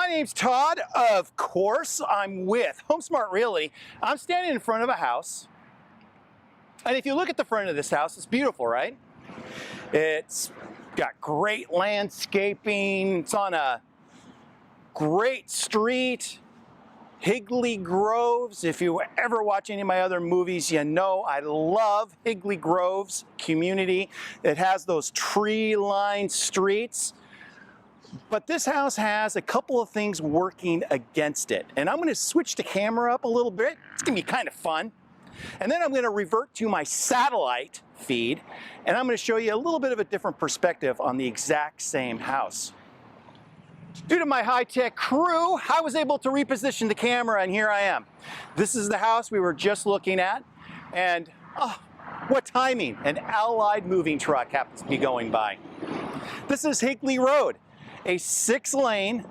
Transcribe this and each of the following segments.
name's Todd. Of course, I'm with HomeSmart Realty. I'm standing in front of a house. And if you look at the front of this house, it's beautiful, right? It's got great landscaping. It's on a great street. Higley Groves. If you ever watch any of my other movies, you know I love Higley Groves community. It has those tree-lined streets. But this house has a couple of things working against it. And I'm going to switch the camera up a little bit. It's going to be kind of fun. And then I'm going to revert to my satellite feed, and I'm going to show you a little bit of a different perspective on the exact same house. Due to my high-tech crew, I was able to reposition the camera, and here I am. This is the house we were just looking at, and oh, what timing! An Allied moving truck happens to be going by. This is Higley Road, a 6-lane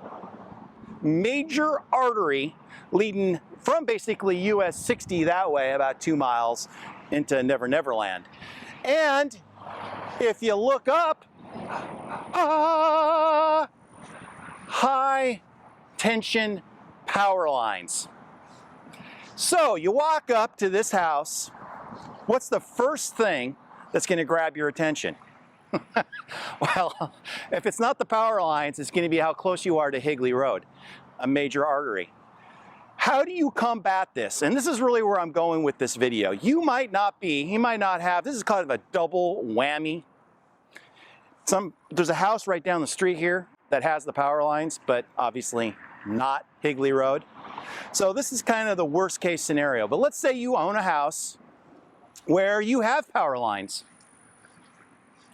major artery leading from basically US 60 that way, about 2 miles, into Never Never Land. And if you look up, high tension power lines. So you walk up to this house, what's the first thing that's going to grab your attention? Well, if it's not the power lines, it's going to be how close you are to Higley Road, a major artery. How do you combat this? And this is really where I'm going with this video. You might not have, this is kind of a double whammy. There's a house right down the street here that has the power lines, but obviously not Higley Road. So this is kind of the worst case scenario. But let's say you own a house where you have power lines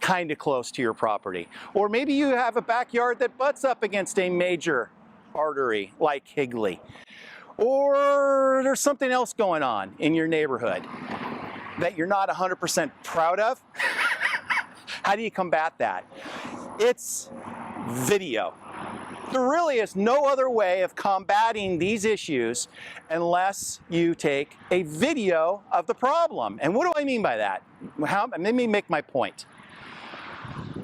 kind of close to your property. Or maybe you have a backyard that butts up against a major artery like Higley. Or there's something else going on in your neighborhood that you're not 100% proud of. How do you combat that? It's video. There really is no other way of combating these issues unless you take a video of the problem. And what do I mean by that? Let me make my point.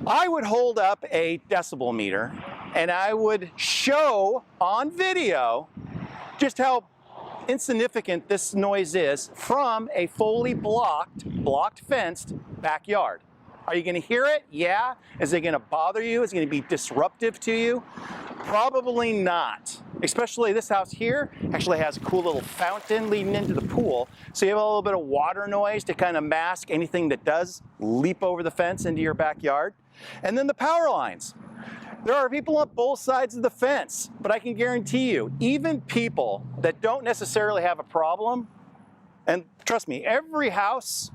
I would hold up a decibel meter and I would show on video just how insignificant this noise is from a fully blocked fenced backyard. Are you going to hear it? Yeah. Is it going to bother you? Is it going to be disruptive to you? Probably not. Especially this house here actually has a cool little fountain leading into the pool. So you have a little bit of water noise to kind of mask anything that does leap over the fence into your backyard. And then the power lines. There are people on both sides of the fence, but I can guarantee you, even people that don't necessarily have a problem, and trust me, every house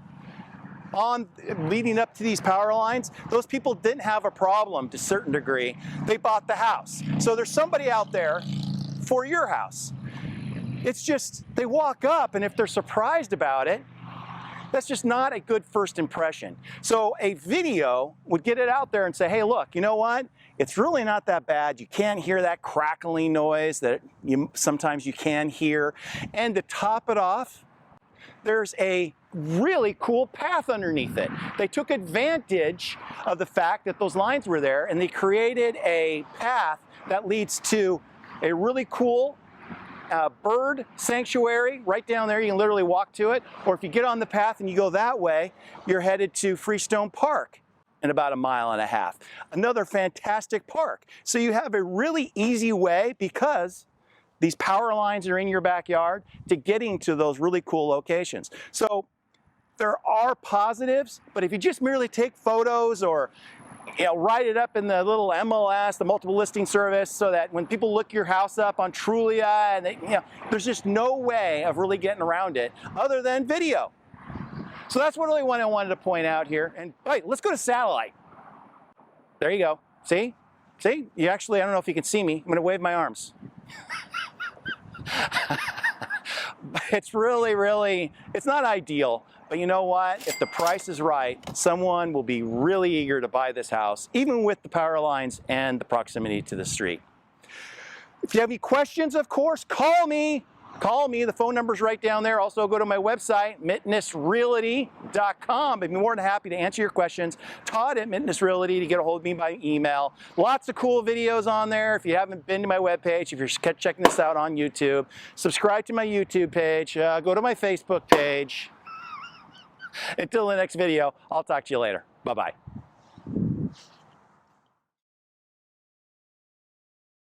leading up to these power lines, those people didn't have a problem to a certain degree. They bought the house. So there's somebody out there for your house. It's just, they walk up, and if they're surprised about it, that's just not a good first impression. So a video would get it out there and say, hey, look, you know what? It's really not that bad. You can't hear that crackling noise that sometimes you can hear. And to top it off, there's a really cool path underneath it. They took advantage of the fact that those lines were there, and they created a path that leads to a really cool bird sanctuary right down there. You can literally walk to it. Or if you get on the path and you go that way, you're headed to Freestone Park in about 1.5 miles. Another fantastic park. So you have a really easy way, because these power lines are in your backyard, to getting to those really cool locations. So there are positives, but if you just merely take photos or write it up in the little MLS, the multiple listing service, so that when people look your house up on Trulia, and there's just no way of really getting around it other than video. So that's what I wanted to point out here. And right, let's go to satellite. There you go. See? See? You actually, I don't know if you can see me. I'm going to wave my arms. It's really, it's not ideal. But you know what? If the price is right, someone will be really eager to buy this house, even with the power lines and the proximity to the street. If you have any questions, of course, call me. call me. The phone number's right down there. Also, go to my website, mittnessrealty.com. I'd be more than happy to answer your questions. Todd at Mittness Realty to get a hold of me by email. Lots of cool videos on there. If you haven't been to my webpage, if you're checking this out on YouTube, subscribe to my YouTube page. Go to my Facebook page. Until the next video, I'll talk to you later. Bye-bye.